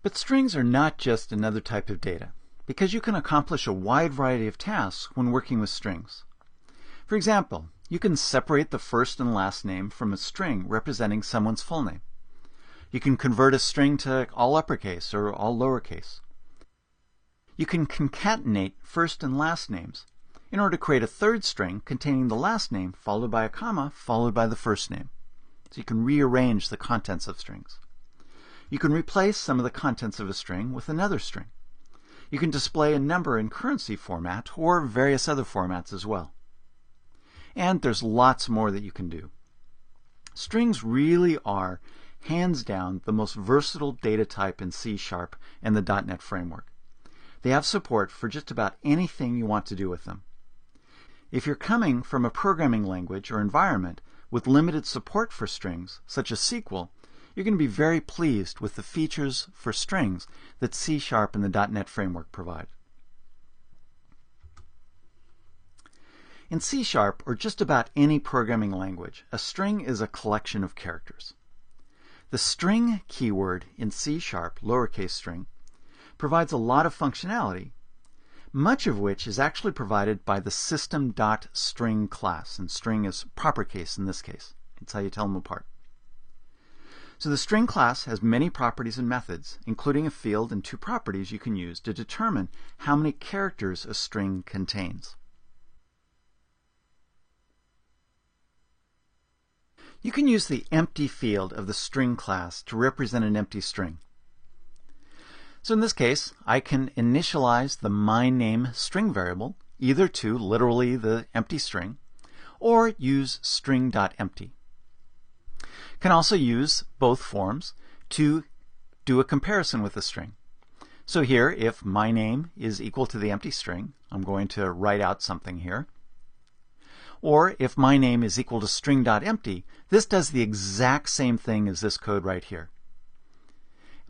But strings are not just another type of data, because you can accomplish a wide variety of tasks when working with strings. For example, you can separate the first and last name from a string representing someone's full name. You can convert a string to all uppercase or all lowercase. You can concatenate first and last names in order to create a third string containing the last name followed by a comma followed by the first name. So you can rearrange the contents of strings. You can replace some of the contents of a string with another string. You can display a number in currency format or various other formats as well. And there's lots more that you can do. Strings really are, hands down, the most versatile data type in C# and the .NET framework. They have support for just about anything you want to do with them. If you're coming from a programming language or environment with limited support for strings, such as SQL, you're going to be very pleased with the features for strings that C# and the .NET framework provide. In C# or just about any programming language, a string is a collection of characters. The string keyword in C#, lowercase string, provides a lot of functionality, much of which is actually provided by the system.string class, and string is proper case in this case. That's how you tell them apart. So the string class has many properties and methods, including a field and two properties you can use to determine how many characters a string contains. You can use the empty field of the string class to represent an empty string. So in this case, I can initialize the myName string variable either to literally the empty string or use string.empty. Can also use both forms to do a comparison with the string. So here, if myName is equal to the empty string, I'm going to write out something here. Or if myName is equal to string.empty, this does the exact same thing as this code right here.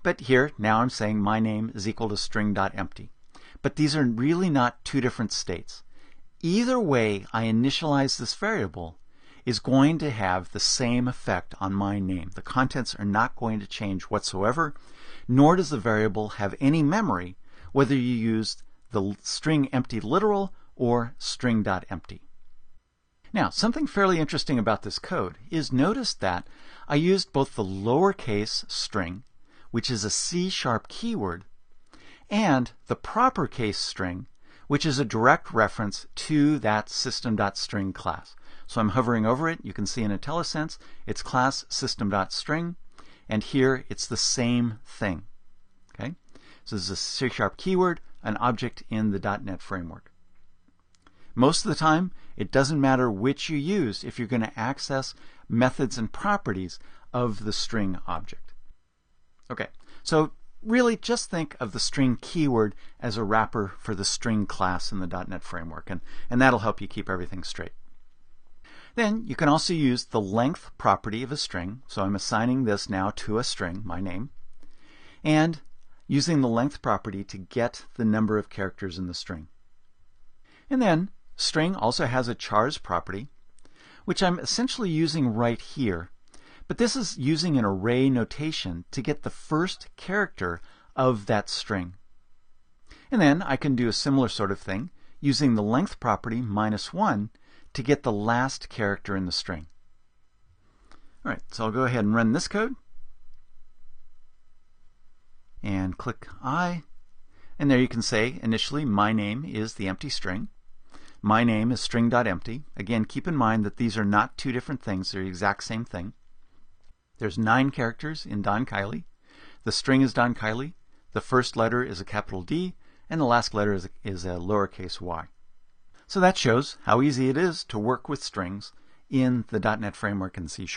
But here, now I'm saying myName is equal to string.empty. But these are really not two different states. Either way I initialize this variable is going to have the same effect on myName. The contents are not going to change whatsoever, nor does the variable have any memory, whether you use the string empty literal or string.empty. Now, something fairly interesting about this code is notice that I used both the lowercase string, which is a C# keyword, and the proper case string, which is a direct reference to that system.string class. So I'm hovering over it. You can see in IntelliSense, it's class system.string, and here it's the same thing. Okay? So this is a C# keyword, an object in the .NET framework. Most of the time, it doesn't matter which you use if you're going to access methods and properties of the string object. Okay, so really just think of the string keyword as a wrapper for the string class in the .NET framework, and that'll help you keep everything straight. Then you can also use the length property of a string. So I'm assigning this now to a string, myName, and using the length property to get the number of characters in the string. And then string also has a chars property, which I'm essentially using right here. But this is using an array notation to get the first character of that string. And then I can do a similar sort of thing using the length property -1 to get the last character in the string. All right, so I'll go ahead and run this code. And click I. And there you can say initially myName is the empty string. MyName is string.empty. Again, keep in mind that these are not two different things. They're the exact same thing. There's 9 characters in Don Kiley. The string is Don Kiley. The first letter is a capital D, and the last letter is a lowercase y. So that shows how easy it is to work with strings in the .NET framework in C#.